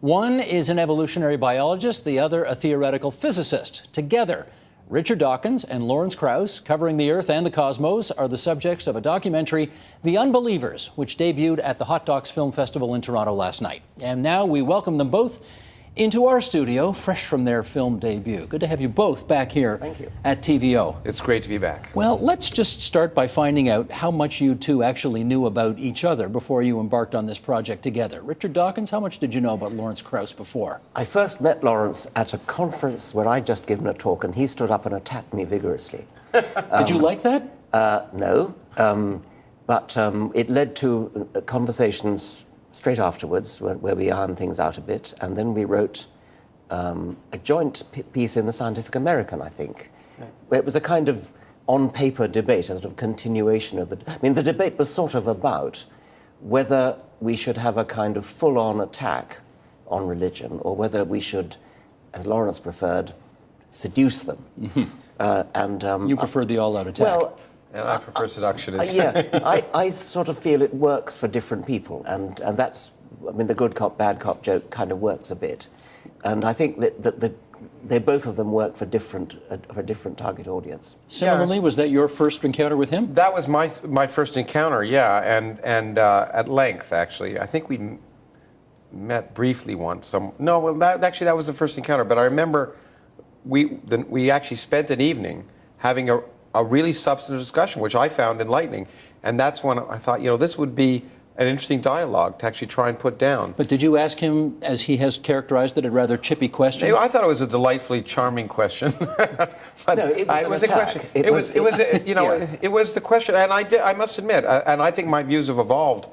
One is an evolutionary biologist, the other a theoretical physicist. Together, Richard Dawkins and Lawrence Krauss, covering the Earth and the cosmos, are the subjects of a documentary, The Unbelievers, which debuted at the Hot Docs Film Festival in Toronto last night. And now we welcome them both into our studio, fresh from their film debut. Good to have you both back here at TVO. It's great to be back. Well, let's just start by finding out how much you two actually knew about each other before you embarked on this project together. Richard Dawkins, how much did you know about Lawrence Krauss before? I first met Lawrence at a conference where I'd just given a talk, and he stood up and attacked me vigorously. Did you like that? No, but it led to conversations straight afterwards, where we ironed things out a bit, and then we wrote a joint piece in the Scientific American, I think, where it was a kind of on-paper debate, a sort of continuation of the debate was sort of about whether we should have a kind of full-on attack on religion, or whether we should, as Lawrence preferred, seduce them. Mm-hmm. You preferred the all-out attack. Well, and I prefer seduction. I sort of feel it works for different people, and that's, the good cop, bad cop joke kind of works a bit. And I think that they both of them work for a different target audience. Similarly, was that your first encounter with him? That was my first encounter, yeah, and at length, actually. I think we met briefly once. That was the first encounter, but I remember we actually spent an evening having a really substantive discussion, which I found enlightening. And that's when I thought, this would be an interesting dialogue to actually try and put down. But did you ask him, as he has characterized it, a rather chippy question? I thought it was a delightfully charming question. But no, it was a question. It was the question, and I must admit, and I think my views have evolved,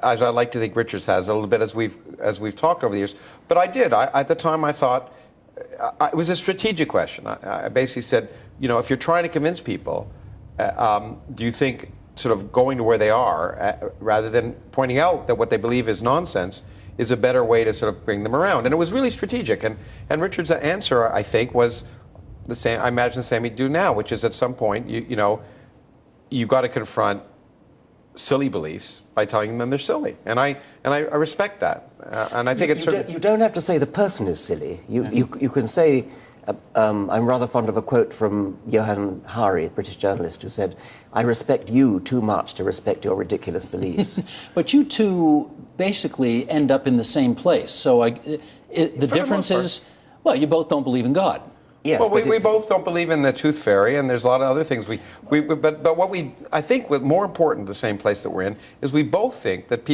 as I like to think Richard's has, a little bit as we've talked over the years. But I did. At the time, I thought it was a strategic question. I basically said, if you're trying to convince people, do you think sort of going to where they are, rather than pointing out that what they believe is nonsense, is a better way to sort of bring them around? And it was really strategic. And Richard's answer, I think, was the same. I imagine the same he'd do now, which is at some point, you've got to confront silly beliefs by telling them they're silly. And I respect that. And I think you don't have to say the person is silly. You can say. I'm rather fond of a quote from Johann Hari, a British journalist, who said, "I respect you too much to respect your ridiculous beliefs." But you two basically end up in the same place. So the difference is, well, you both don't believe in God. Yes, well, we both don't believe in the tooth fairy, and there's a lot of other things. But what I think what's more important, the same place that we're in, is we both think that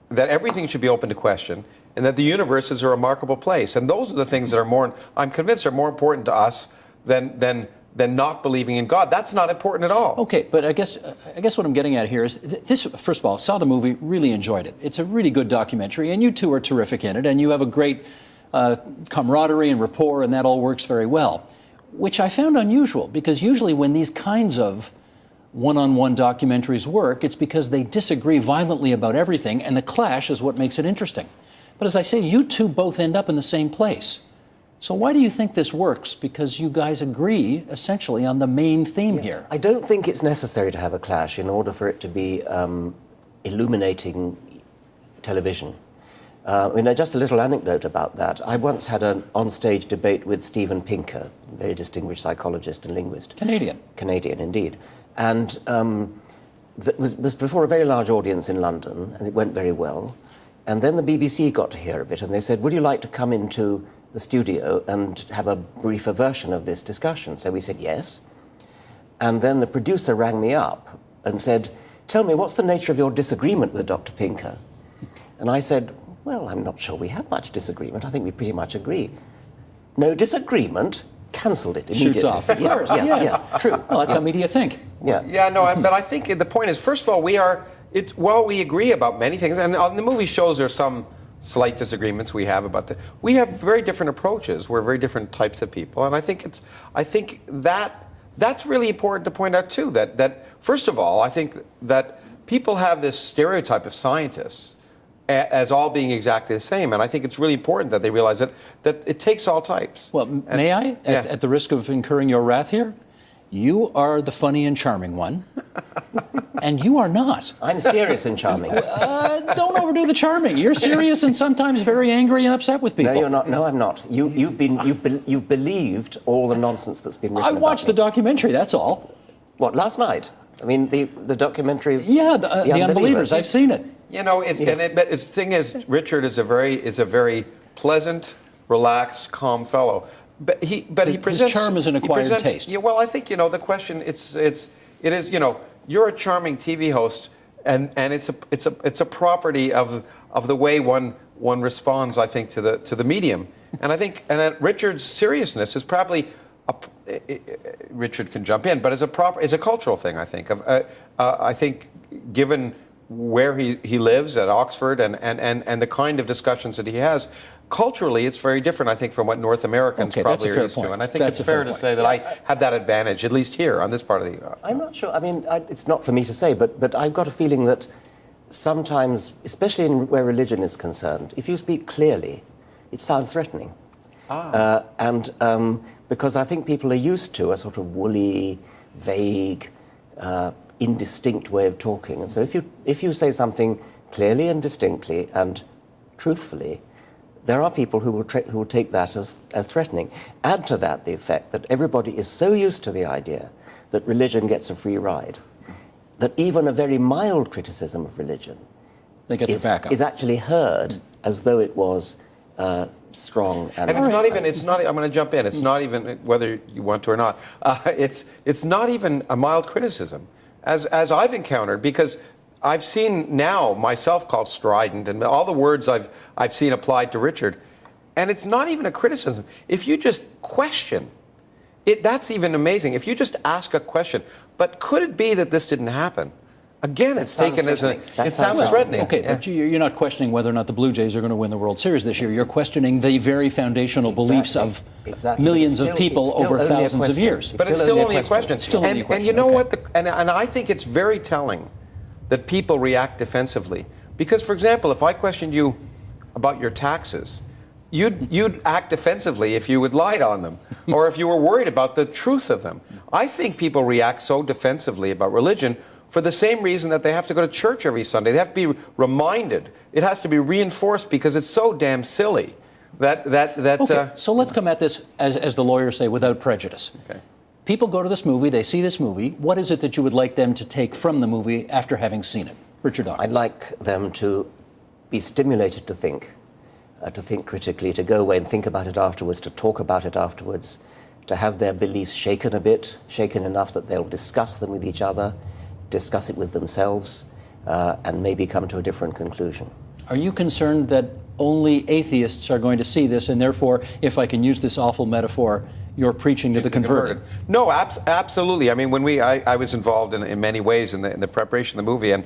that everything should be open to question, and that the universe is a remarkable place. And those are the things that I'm convinced are more important to us than not believing in God. That's not important at all. Okay, but I guess what I'm getting at here is this. First of all, saw the movie, really enjoyed it. It's a really good documentary, and you two are terrific in it, and you have a great camaraderie and rapport, and that all works very well, which I found unusual, because usually when these kinds of one-on-one documentaries work, it's because they disagree violently about everything, and the clash is what makes it interesting. But as I say, you two both end up in the same place. So why do you think this works? Because you guys agree, essentially, on the main theme here. I don't think it's necessary to have a clash in order for it to be illuminating television. Just a little anecdote about that. I once had an on-stage debate with Steven Pinker, a very distinguished psychologist and linguist. Canadian, indeed. And that was before a very large audience in London, and it went very well. And then the BBC got to hear of it, and they said, "Would you like to come into the studio and have a briefer version of this discussion?" So we said yes. And then the producer rang me up and said, "Tell me, what's the nature of your disagreement with Dr. Pinker?" And I said, "Well, I'm not sure we have much disagreement. I think we pretty much agree." "No disagreement?" Cancelled it immediately. Shoots off, of course. Yeah, true. Well, that's how media think. But I think the point is, first of all, we agree about many things, and on the movie shows there's some slight disagreements we have about we have very different approaches. We're very different types of people, and I think that's really important to point out too. That first of all, I think that people have this stereotype of scientists as all being exactly the same, and I think it's really important that they realize that it takes all types. Well, may I, at the risk of incurring your wrath here, you are the funny and charming one, and you are not. I'm serious and charming. Don't overdo the charming. You're serious and sometimes very angry and upset with people. No, you're not. No, I'm not. You've believed all the nonsense that's been written I watched the documentary, that's all. What, last night? I mean, the documentary. Yeah, the Unbelievers. I've seen it. You know, but the thing is, Richard is a very pleasant, relaxed, calm fellow. But he presents. His charm is an acquired taste. Yeah, well, I think the question it is you're a charming TV host, and it's a property of the way one responds, I think, to the medium, and I think that Richard's seriousness is probably. Richard can jump in, but is a cultural thing. I think I think given where he lives at Oxford and the kind of discussions that he has, culturally it's very different. I think from what North Americans probably are used to, and I think it's fair to say that I have that advantage, at least here on this part of the. I'm not sure. I mean, it's not for me to say, but I've got a feeling that sometimes, especially where religion is concerned, if you speak clearly, it sounds threatening. Because I think people are used to a sort of woolly, vague, indistinct way of talking. And so if you say something clearly and distinctly and truthfully, there are people who will take that as threatening. Add to that the effect that everybody is so used to the idea that religion gets a free ride, that even a very mild criticism of religion is actually heard as though it was strong. And it's not. I'm going to jump in. It's not even whether you want to or not. It's not even a mild criticism, as I've encountered, because I've seen now myself called strident, and all the words I've seen applied to Richard, and it's not even a criticism. If you just question it, that's even amazing. If you just ask a question, but could it be that this didn't happen? Again, it's taken as it sounds threatening. Okay, yeah. but you're not questioning whether or not the Blue Jays are going to win the World Series this year. You're questioning the very foundational beliefs of millions of people over thousands of years. But it's still only a question. And you know what? And I think it's very telling that people react defensively. Because, for example, if I questioned you about your taxes, you'd act defensively if you had lied on them, or if you were worried about the truth of them. I think people react so defensively about religion for the same reason that they have to go to church every Sunday. They have to be reminded. It has to be reinforced because it's so damn silly. Okay, so let's come at this, as the lawyers say, without prejudice. Okay. People go to this movie, they see this movie. What is it that you would like them to take from the movie after having seen it? Richard Dawkins. I'd like them to be stimulated to think critically, to go away and think about it afterwards, to talk about it afterwards, to have their beliefs shaken a bit, shaken enough that they'll discuss them with each other, discuss it with themselves, and maybe come to a different conclusion. Are you concerned that only atheists are going to see this, and therefore, if I can use this awful metaphor, you're preaching to the converted? No, absolutely. I mean, I was involved in many ways in the preparation of the movie, and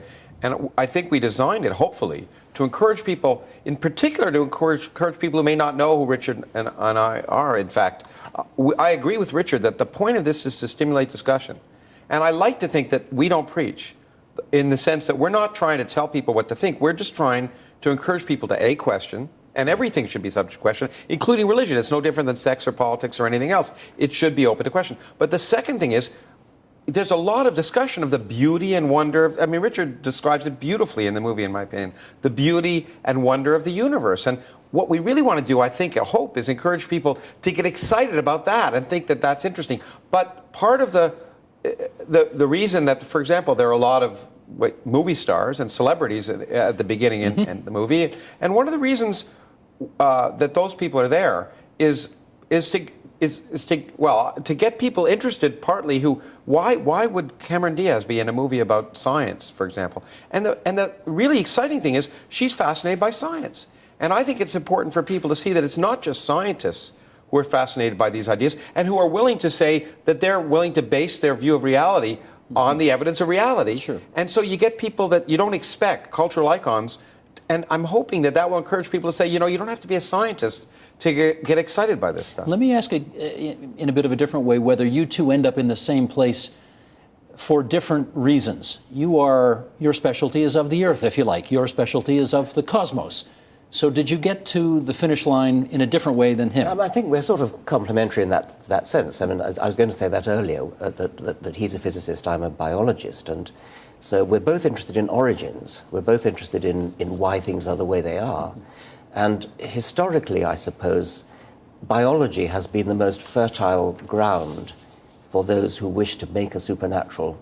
I think we designed it, hopefully, to encourage people, in particular to encourage people who may not know who Richard and I are, in fact. I agree with Richard that the point of this is to stimulate discussion. And I like to think that we don't preach in the sense that we're not trying to tell people what to think. We're just trying to encourage people to question, and everything should be subject to question, including religion. It's no different than sex or politics or anything else. It should be open to question. But the second thing is, there's a lot of discussion of the beauty and wonder of, I mean, Richard describes it beautifully in the movie, in my opinion, the beauty and wonder of the universe. And what we really want to do, I think, I hope, is encourage people to get excited about that and think that that's interesting. But part of the reason that, for example, there are a lot of movie stars and celebrities at the beginning in the movie, and one of the reasons that those people are there is to get people interested. Partly, why would Cameron Diaz be in a movie about science, for example? And the really exciting thing is she's fascinated by science, and I think it's important for people to see that it's not just scientists who are fascinated by these ideas and who are willing to say that they're willing to base their view of reality on the evidence of reality. Sure. And so you get people that you don't expect, cultural icons, and I'm hoping that will encourage people to say, you don't have to be a scientist to get excited by this stuff. Let me ask in a bit of a different way whether you two end up in the same place for different reasons. Your specialty is of the earth, if you like. Your specialty is of the cosmos. So did you get to the finish line in a different way than him? I think we're sort of complementary in that sense. I mean, I was going to say that earlier, that he's a physicist, I'm a biologist, and So we're both interested in origins. We're both interested in why things are the way they are. And historically, I suppose, biology has been the most fertile ground for those who wish to make a supernatural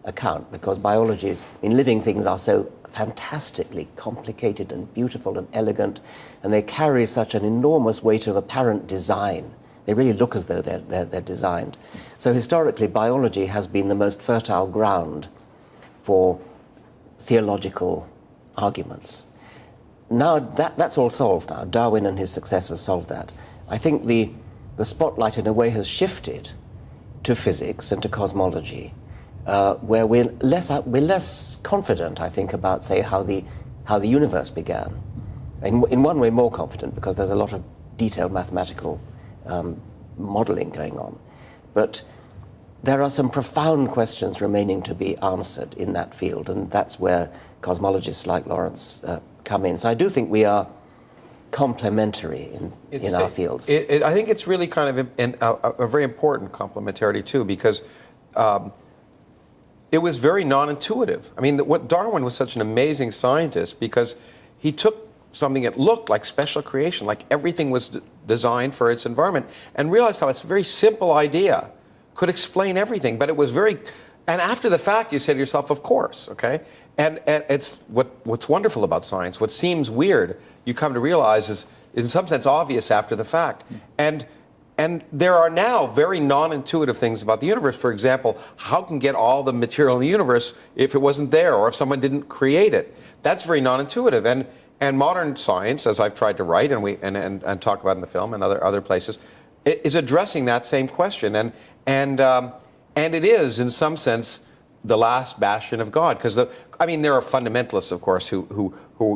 account, because biology, living things are so fantastically complicated and beautiful and elegant, and they carry such an enormous weight of apparent design. They really look as though they're designed. So historically, biology has been the most fertile ground for theological arguments. Now that's all solved now. Darwin and his successors solved that. I think the spotlight in a way has shifted to physics and to cosmology, where we're less confident, I think, about, say, how the universe began. In one way, more confident, because there's a lot of detailed mathematical modeling going on. But there are some profound questions remaining to be answered in that field, and that's where cosmologists like Lawrence come in. So I do think we are complementary in our fields. I think it's really kind of a very important complementarity too, because it was very non-intuitive. I mean, what Darwin was such an amazing scientist because he took something that looked like special creation, like everything was designed for its environment, and realized how this very simple idea could explain everything. But it was very, and after the fact, you say to yourself, of course, okay? And it's what's wonderful about science. What seems weird, you come to realize is in some sense obvious after the fact. And there are now very non-intuitive things about the universe. For example, how can get all the material in the universe if it wasn't there or if someone didn't create it? That's very non-intuitive. And modern science, as I've tried to write and talk about in the film and other places, is addressing that same question. And it is, in some sense, the last bastion of God. Because, there are fundamentalists, of course, who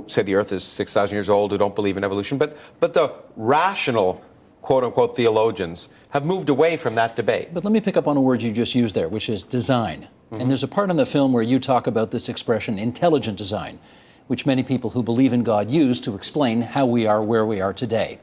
say the Earth is 6,000 years old, who don't believe in evolution. But the rational, quote-unquote, theologians have moved away from that debate. But let me pick up on a word you just used there, which is design. Mm-hmm. And there's a part in the film where you talk about this expression, intelligent design, which many people who believe in God use to explain how we are where we are today.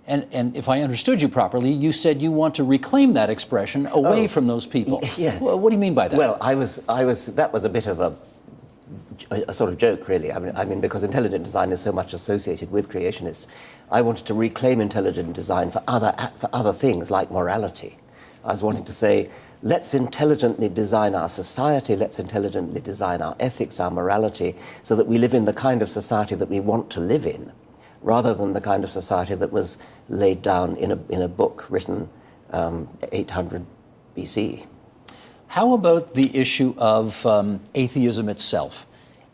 And if I understood you properly, you said you want to reclaim that expression away from those people. Yeah. Well, what do you mean by that? Well, that was a bit of a sort of joke, really. I mean, because intelligent design is so much associated with creationists. I wanted to reclaim intelligent design for other things like morality. I was wanting to say, let's intelligently design our society, let's intelligently design our ethics, our morality, so that we live in the kind of society that we want to live in, rather than the kind of society that was laid down in a book written 800 BC. How about the issue of atheism itself?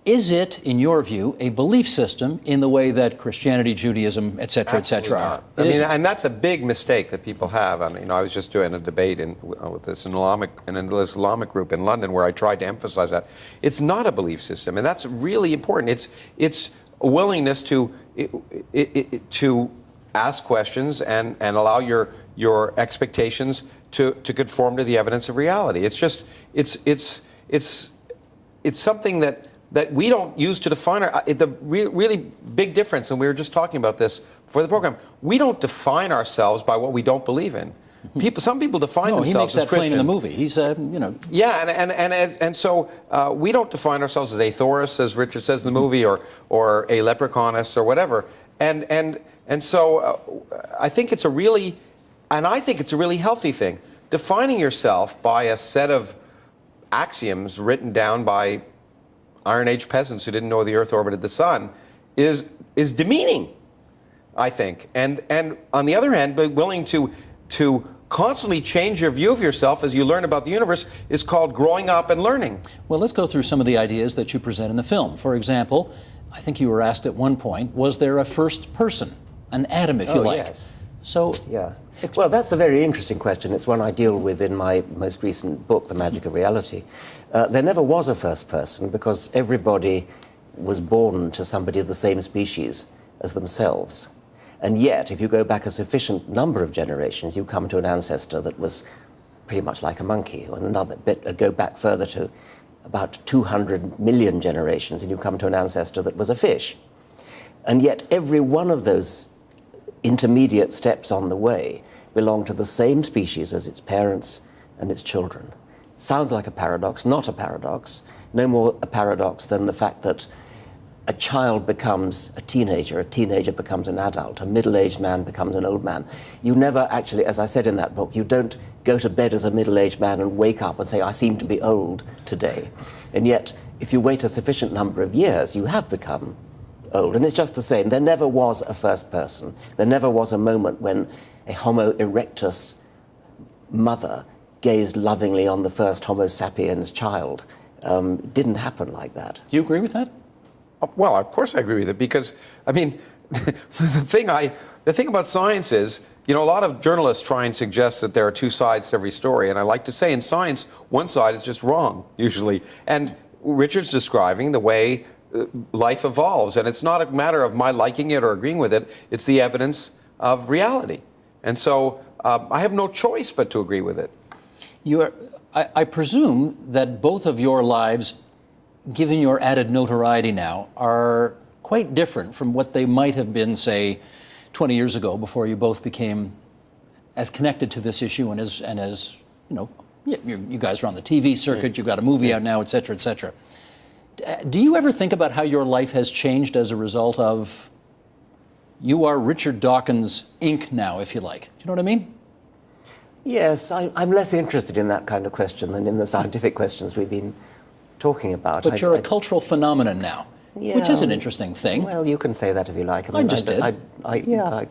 Is it, in your view, a belief system in the way that Christianity, Judaism, et cetera, are? And that's a big mistake that people have. I was just doing a debate with this Islamic group in London where I tried to emphasize that. It's not a belief system, and that's really important. It's a willingness to ask questions and allow your expectations to conform to the evidence of reality. It's something that we don't use to define the really big difference, and we were just talking about this for the program. We don't define ourselves by what we don't believe in. Some people define themselves as Christian. He makes that plain in the movie. He's, Yeah, and so we don't define ourselves as atheists, as Richard says in the movie, or a leprechaunists or whatever. And so I think it's a really healthy thing. Defining yourself by a set of axioms written down by Iron Age peasants who didn't know the Earth orbited the sun is demeaning, I think. And on the other hand, be willing to constantly change your view of yourself as you learn about the universe is called growing up and learning. Well, let's go through some of the ideas that you present in the film. For example, I think you were asked at one point, was there a first person, an Adam, if you like? Yes. So, yeah. Well, that's a very interesting question. It's one I deal with in my most recent book, The Magic of Reality. There never was a first person because everybody was born to somebody of the same species as themselves. And yet, if you go back a sufficient number of generations, you come to an ancestor that was pretty much like a monkey, or another bit, go back further to about 200 million generations, and you come to an ancestor that was a fish. And yet, every one of those intermediate steps on the way belong to the same species as its parents and its children. Sounds like a paradox, not a paradox. no more a paradox than the fact that a child becomes a teenager becomes an adult, a middle-aged man becomes an old man. You never actually, as I said in that book, you don't go to bed as a middle-aged man and wake up and say, I seem to be old today. And yet, if you wait a sufficient number of years, you have become old. And it's just the same. There never was a first person. There never was a moment when a Homo erectus mother gazed lovingly on the first Homo sapiens child. It didn't happen like that. Do you agree with that? Well, of course I agree with it, because, I mean, the thing about science is, you know, a lot of journalists try and suggest that there are two sides to every story, and I like to say in science, one side is just wrong, usually. And Richard's describing the way life evolves, and it's not a matter of my liking it or agreeing with it, it's the evidence of reality. And so I have no choice but to agree with it. I presume that both of your lives, given your added notoriety now, are quite different from what they might have been, say, 20 years ago, before you both became as connected to this issue and as you know, you guys are on the TV circuit, you've got a movie out now, et cetera, et cetera. Do you ever think about how your life has changed as a result of, you are Richard Dawkins Inc. now, if you like? Do you know what I mean? Yes, I'm less interested in that kind of question than in the scientific questions we've been talking about. But you're a cultural phenomenon now, which is an interesting thing. Well, you can say that if you like. I just did. Yeah, you are.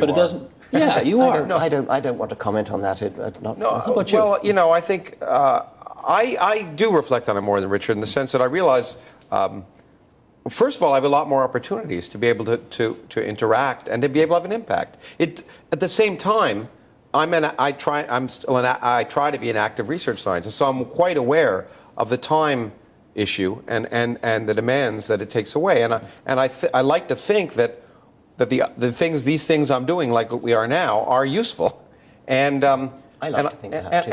But it doesn't. Yeah, you are. I don't want to comment on that. No, how about you? Well, you know, I think I do reflect on it more than Richard, in the sense that I realize, first of all, I have a lot more opportunities to be able to interact and to be able to have an impact. At the same time, I try to be an active research scientist, so I'm quite aware of the time issue and the demands that it takes away. And I like to think that these things I'm doing, like what we are now, are useful. And I like to think that too.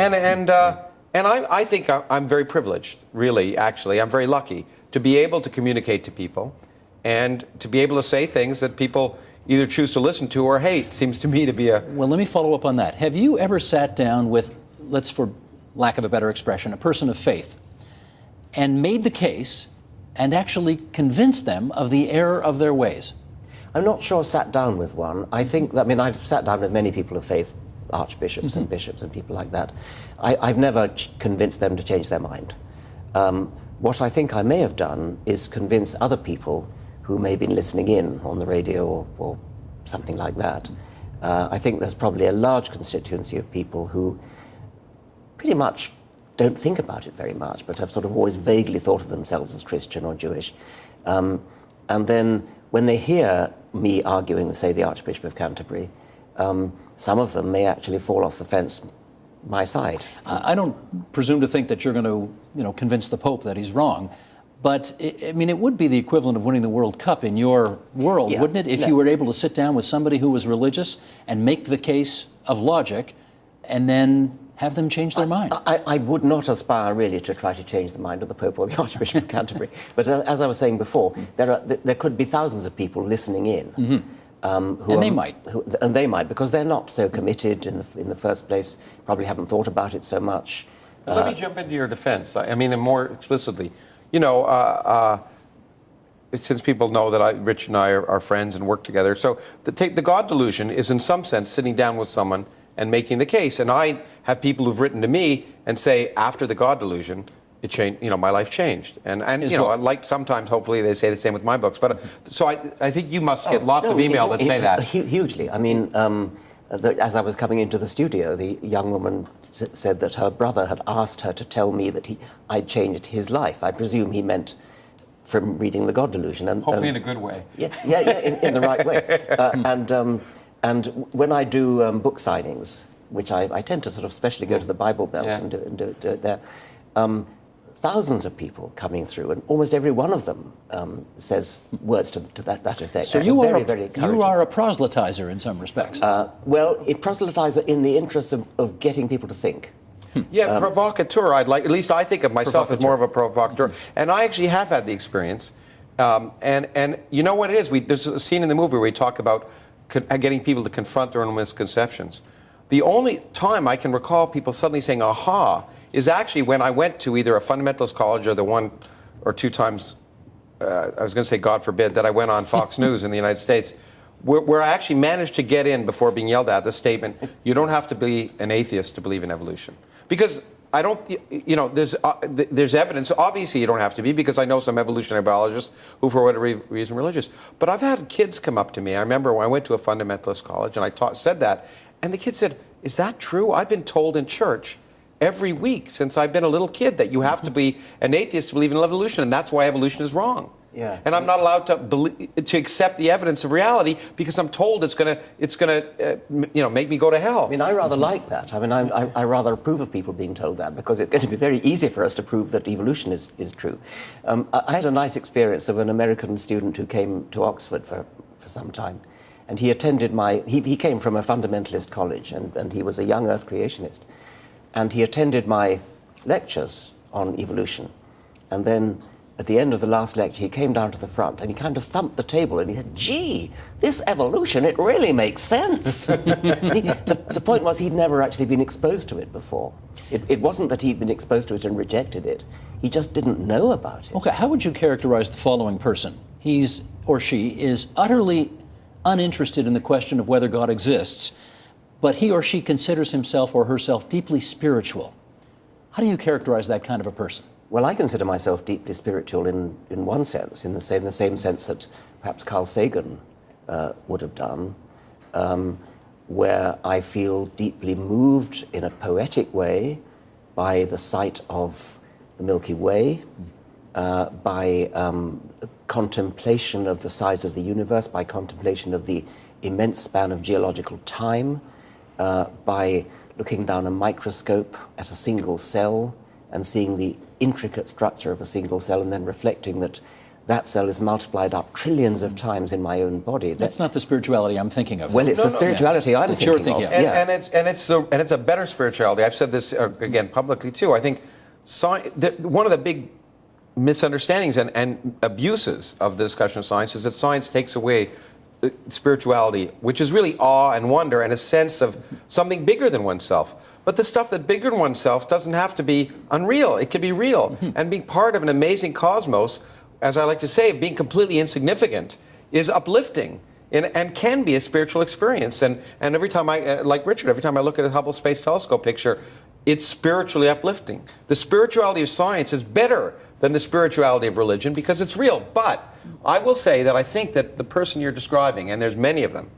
And I think I'm very privileged, really, actually. I'm very lucky to be able to communicate to people and to be able to say things that people either choose to listen to or hate. Seems to me to be a... Well, let me follow up on that. Have you ever sat down with, let's, for lack of a better expression, a person of faith, and made the case and actually convinced them of the error of their ways? I'm not sure sat down with one. I think that, I mean, I've sat down with many people of faith, archbishops and bishops and people like that. I've never convinced them to change their mind. What I think I may have done is convince other people who may have been listening in on the radio or something like that. I think there's probably a large constituency of people who pretty much don't think about it very much, but have sort of always vaguely thought of themselves as Christian or Jewish. And then when they hear me arguing with, say, the Archbishop of Canterbury, some of them may actually fall off the fence my side. I don't presume to think that you're going to, convince the Pope that he's wrong. But, I mean, it would be the equivalent of winning the World Cup in your world, wouldn't it? If you were able to sit down with somebody who was religious and make the case of logic and then have them change their mind. I would not aspire really to try to change the mind of the Pope or the Archbishop of Canterbury. But as I was saying before, there could be thousands of people listening in. Mm-hmm. They might, because they're not so committed in the first place, probably haven't thought about it so much. Let me jump into your defense. I mean, more explicitly. Since people know that Rich and I are friends and work together, so the God delusion is in some sense sitting down with someone and making the case. And I have people who've written to me and say, after the God delusion, it changed. My life changed. And like sometimes, hopefully, they say the same with my books. But so I think you must get lots of email that say that. Hugely. I mean, as I was coming into the studio, the young woman said that her brother had asked her to tell me that I'd changed his life. I presume he meant from reading The God Delusion. And, hopefully in a good way. Yeah, in the right way. And when I do book signings, which I tend to sort of especially go to the Bible Belt and do it there, thousands of people coming through, and almost every one of them says words to that effect. So you are a proselytizer in some respects. Well, a proselytizer in the interest of getting people to think. Yeah, provocateur. At least I think of myself as more of a provocateur. And I actually have had the experience. And you know what it is? There's a scene in the movie where we talk about getting people to confront their own misconceptions. The only time I can recall people suddenly saying, aha, is actually when I went to either a fundamentalist college or the one or two times, I was going to say, God forbid, that I went on Fox News in the United States, where I actually managed to get in before being yelled at the statement, you don't have to be an atheist to believe in evolution. Because I don't, there's evidence. Obviously, you don't have to be, because I know some evolutionary biologists who, for whatever reason, are religious. But I've had kids come up to me. I remember when I went to a fundamentalist college and I said that, and the kid said, "Is that true? I've been told in church every week since I've been a little kid that you have to be an atheist to believe in evolution, and that's why evolution is wrong." Yeah. And I'm not allowed to accept the evidence of reality because I'm told it's gonna make me go to hell. I mean, I rather like that. I mean, I rather approve of people being told that, because it's going to be very easy for us to prove that evolution is true. I had a nice experience of an American student who came to Oxford for some time, and he attended he came from a fundamentalist college, and he was a young Earth creationist, and he attended my lectures on evolution, and then at the end of the last lecture, he came down to the front and he kind of thumped the table and he said, "Gee, this evolution, it really makes sense." The point was he'd never actually been exposed to it before. It wasn't that he'd been exposed to it and rejected it. He just didn't know about it. Okay, how would you characterize the following person? He's or she is utterly uninterested in the question of whether God exists, but he or she considers himself or herself deeply spiritual. How do you characterize that kind of a person? Well, I consider myself deeply spiritual in one sense, in the same sense that perhaps Carl Sagan would have done, where I feel deeply moved in a poetic way by the sight of the Milky Way, by contemplation of the size of the universe, by contemplation of the immense span of geological time, by looking down a microscope at a single cell and seeing the intricate structure of a single cell, and then reflecting that that cell is multiplied up trillions of times in my own body. That's not the spirituality I'm thinking of. Well, it's the spirituality I'm thinking of. And it's a better spirituality. I've said this again publicly too. I think one of the big misunderstandings and abuses of the discussion of science is that science takes away spirituality, which is really awe and wonder and a sense of something bigger than oneself. But the stuff that's bigger than oneself doesn't have to be unreal. It can be real. Mm-hmm. And being part of an amazing cosmos, as I like to say, being completely insignificant, is uplifting and can be a spiritual experience. And every time like Richard, every time I look at a Hubble Space Telescope picture, it's spiritually uplifting. The spirituality of science is better than the spirituality of religion because it's real. But I will say that I think that the person you're describing, and there's many of them,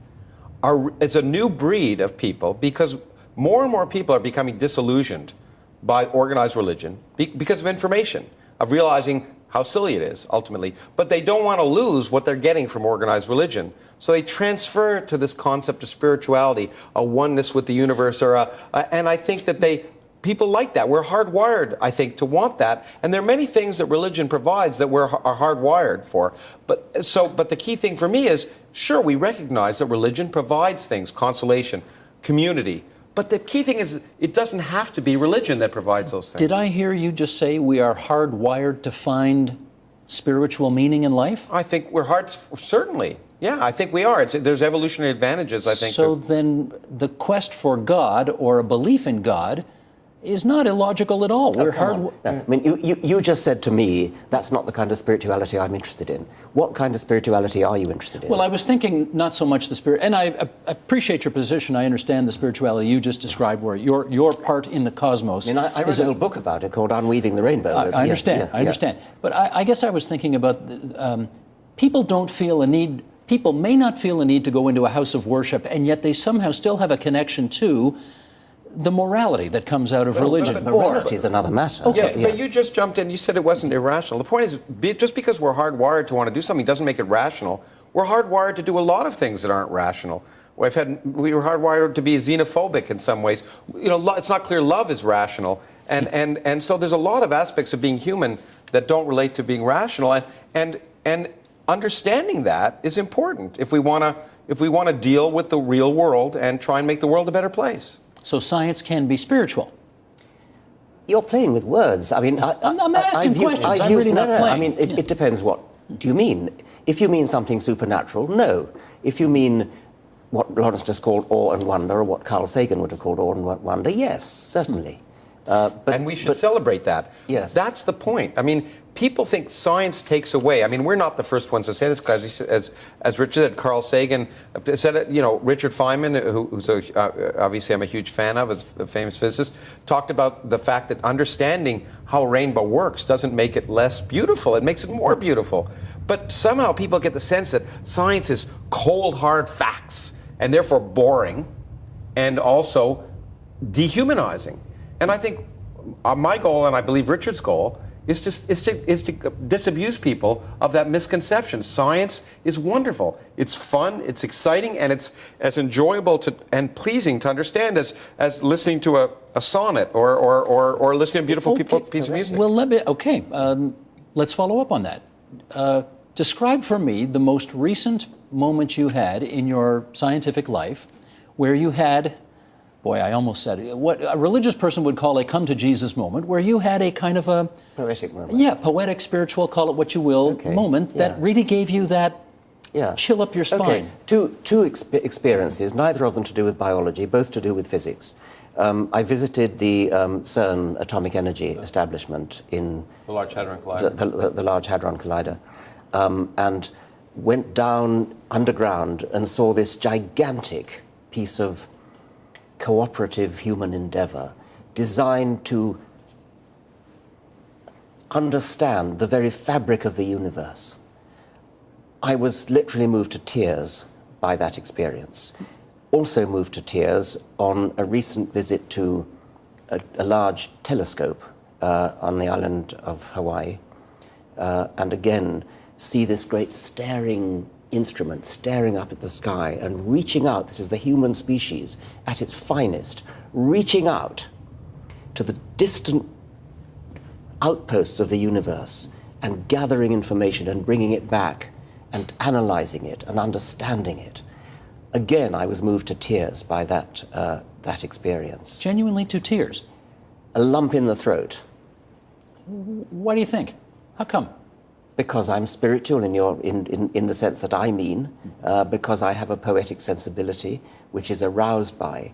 is a new breed of people, because more and more people are becoming disillusioned by organized religion because of information, of realizing how silly it is, ultimately. But they don't want to lose what they're getting from organized religion. So they transfer to this concept of spirituality, a oneness with the universe, and I think that people like that. We're hardwired, I think, to want that. And there are many things that religion provides that are hardwired for. But the key thing for me is, sure, we recognize that religion provides things, consolation, community. But the key thing is, it doesn't have to be religion that provides those things. Did I hear you just say we are hardwired to find spiritual meaning in life? I think we're certainly. Yeah, I think we are. There's evolutionary advantages, I think. So then the quest for God or a belief in God is not illogical at all. I mean, you just said to me, that's not the kind of spirituality I'm interested in. What kind of spirituality are you interested in? Well, I was thinking not so much the spirit, and I appreciate your position. I understand the spirituality you just described, where your part in the cosmos. I mean, I wrote a little book about it called Unweaving the Rainbow. I understand. I understand. But I guess I was thinking about people don't feel a need. People may not feel a need to go into a house of worship, and yet they somehow still have a connection to the morality that comes out of religion. But morality is another matter. Okay, but you just jumped in. You said it wasn't irrational. The point is, just because we're hardwired to want to do something doesn't make it rational. We're hardwired to do a lot of things that aren't rational. We were hardwired to be xenophobic in some ways. It's not clear love is rational, and so there's a lot of aspects of being human that don't relate to being rational, and understanding that is important if we want to deal with the real world and try and make the world a better place. So science can be spiritual. You're playing with words. I mean, I'm asking questions. I'm really not playing. I mean, it depends. What do you mean? If you mean something supernatural, no. If you mean what Lawrence just called awe and wonder, or what Carl Sagan would have called awe and wonder, yes, certainly. And we should celebrate that. Yes. That's the point. I mean, people think science takes away. I mean, we're not the first ones to say this, because as Richard said, Carl Sagan said it, Richard Feynman, who's obviously I'm a huge fan of, as a famous physicist, talked about the fact that understanding how a rainbow works doesn't make it less beautiful. It makes it more beautiful. But somehow people get the sense that science is cold, hard facts, and therefore boring, and also dehumanizing. And I think my goal, and I believe Richard's goal, is to disabuse people of that misconception. Science is wonderful. It's fun, it's exciting, and it's as enjoyable and pleasing to understand as listening to a sonnet or listening to beautiful piece of music. Well, let's follow up on that. Describe for me the most recent moment you had in your scientific life where you had, boy, I almost said it, what a religious person would call a come to Jesus moment, where you had a kind of a poetic moment. Yeah, poetic, spiritual, call it what you will, moment that really gave you that chill up your spine. Okay, two experiences, neither of them to do with biology, both to do with physics. I visited the CERN Atomic Energy Establishment in the Large Hadron Collider. The Large Hadron Collider, and went down underground and saw this gigantic piece of cooperative human endeavor designed to understand the very fabric of the universe. I was literally moved to tears by that experience. Also moved to tears on a recent visit to a large telescope on the island of Hawaii, and again see this great staring instrument staring up at the sky and reaching out. This is the human species at its finest, reaching out to the distant outposts of the universe and gathering information and bringing it back and analyzing it and understanding it. Again, I was moved to tears by that experience. Genuinely to tears? A lump in the throat. Why do you think? How come? Because I'm spiritual in the sense that I mean, because I have a poetic sensibility which is aroused by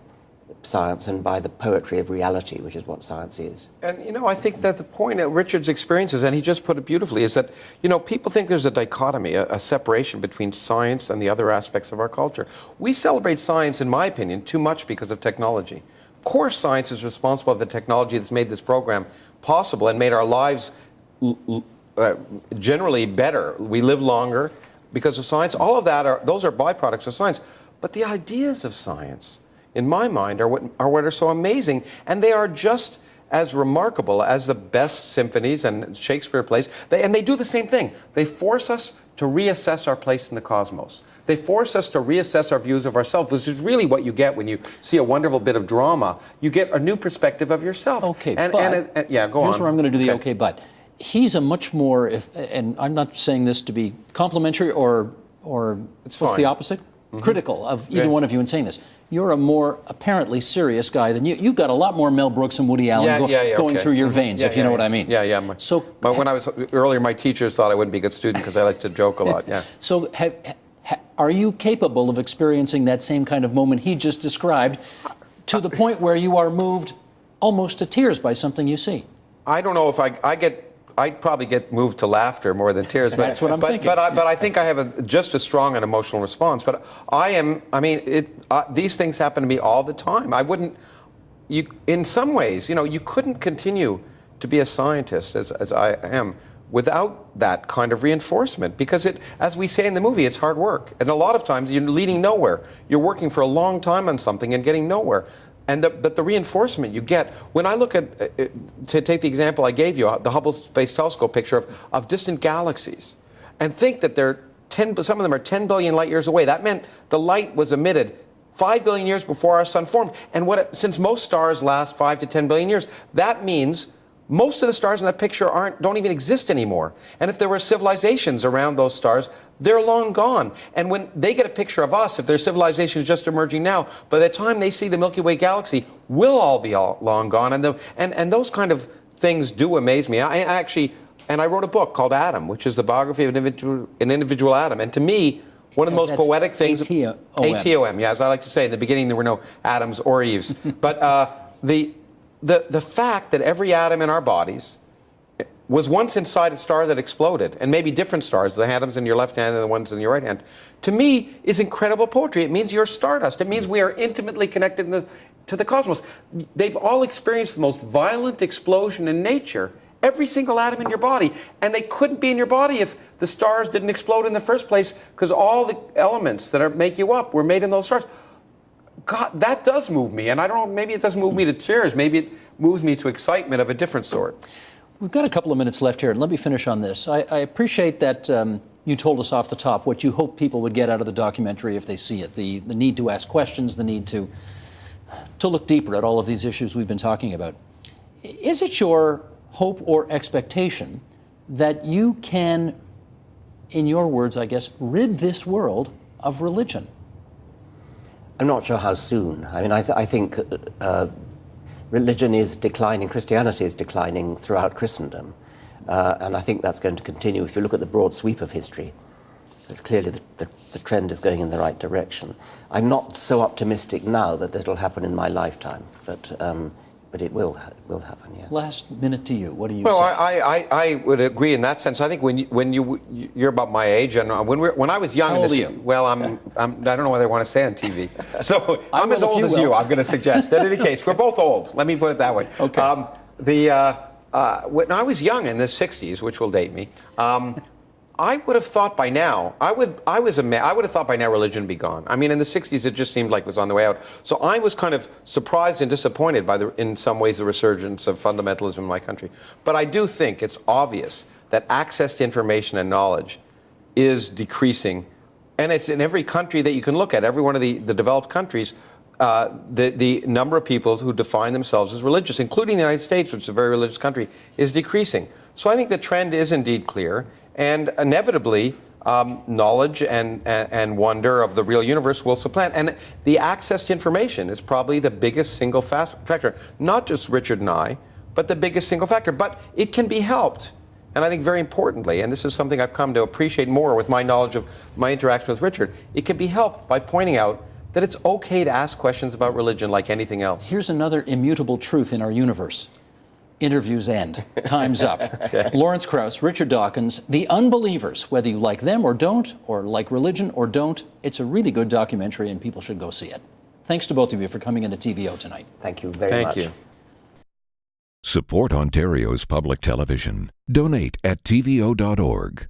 science and by the poetry of reality, which is what science is. And, I think that the point of Richard's experiences, and he just put it beautifully, is that, people think there's a dichotomy, a separation between science and the other aspects of our culture. We celebrate science, in my opinion, too much because of technology. Of course, science is responsible for the technology that's made this program possible and made our lives generally better. We live longer because of science. All of that those are byproducts of science. But the ideas of science, in my mind, are what are so amazing, and they are just as remarkable as the best symphonies and Shakespeare plays. And they do the same thing. They force us to reassess our place in the cosmos. They force us to reassess our views of ourselves, which is really what you get when you see a wonderful bit of drama. You get a new perspective of yourself. Okay, go on. Here's where I'm going to do the okay, but. He's a much more, and I'm not saying this to be complimentary or what's the opposite? Mm-hmm. Critical of either one of you in saying this. You're a more apparently serious guy than you. You've got a lot more Mel Brooks and Woody Allen going through your veins, if you know what I mean. Yeah. But when I was earlier, my teachers thought I wouldn't be a good student because I like to joke a lot. Yeah. So are you capable of experiencing that same kind of moment he just described, to the point where you are moved almost to tears by something you see? I don't know if I'd probably get moved to laughter more than tears. That's what I'm thinking. But I think I have just as strong an emotional response. But these things happen to me all the time. In some ways, you couldn't continue to be a scientist as I am without that kind of reinforcement. Because as we say in the movie, it's hard work. And a lot of times you're leading nowhere. You're working for a long time on something and getting nowhere. But the reinforcement you get, when I look at, to take the example I gave you, the Hubble Space Telescope picture of distant galaxies, and think that some of them are 10 billion light years away. That meant the light was emitted 5 billion years before our sun formed. And since most stars last 5 to 10 billion years, that means most of the stars in that picture don't even exist anymore. And if there were civilizations around those stars, they're long gone. And when they get a picture of us, if their civilization is just emerging now, by the time they see the Milky Way galaxy, we'll all be long gone. And those kind of things do amaze me. I wrote a book called Atom, which is the biography of an individual atom. And to me, one of the most poetic things... ATOM, as I like to say. In the beginning, there were no Adams or Eves. But the fact that every atom in our bodies was once inside a star that exploded, and maybe different stars, the atoms in your left hand and the ones in your right hand, to me is incredible poetry. It means you're stardust. It means we are intimately connected to the cosmos. They've all experienced the most violent explosion in nature, every single atom in your body, and they couldn't be in your body if the stars didn't explode in the first place, because all the elements that make you up were made in those stars. God, that does move me, and I don't know, maybe it doesn't move me to tears, maybe it moves me to excitement of a different sort. We've got a couple of minutes left here, and let me finish on this. I appreciate that you told us off the top what you hope people would get out of the documentary if they see it, the need to ask questions, the need to look deeper at all of these issues we've been talking about. Is it your hope or expectation that you can, in your words, I guess, rid this world of religion? I'm not sure how soon. I mean, I think religion is declining, Christianity is declining throughout Christendom. And I think that's going to continue. If you look at the broad sweep of history, it's clearly the trend is going in the right direction. I'm not so optimistic now that it'll happen in my lifetime, but it will happen, yes. Last minute to you. What do you say? Well, I would agree in that sense. I think when you're about my age, and when I was young, how old are you? Well, I don't know whether I want to say on TV. So I'm as old as you. I'm going to suggest. In any case, we're both old. Let me put it that way. Okay. When I was young in the '60s, which will date me, I would have thought by now, I would have thought by now religion would be gone. I mean, in the '60s, it just seemed like it was on the way out. So I was kind of surprised and disappointed by in some ways, the resurgence of fundamentalism in my country. But I do think it's obvious that access to information and knowledge is decreasing. And it's in every country that you can look at, every one of the developed countries, the number of people who define themselves as religious, including the United States, which is a very religious country, is decreasing. So I think the trend is indeed clear. And inevitably, knowledge and wonder of the real universe will supplant. And the access to information is probably the biggest single factor. Not just Richard and I, but the biggest single factor. But it can be helped. And I think very importantly, and this is something I've come to appreciate more with my knowledge of my interaction with Richard, it can be helped by pointing out that it's okay to ask questions about religion like anything else. Here's another immutable truth in our universe. Interviews end. Time's up. Okay. Lawrence Krauss, Richard Dawkins, The Unbelievers, whether you like them or don't, or like religion or don't, it's a really good documentary and people should go see it. Thanks to both of you for coming into TVO tonight. Thank you very much. Thank you. Support Ontario's public television. Donate at tvo.org.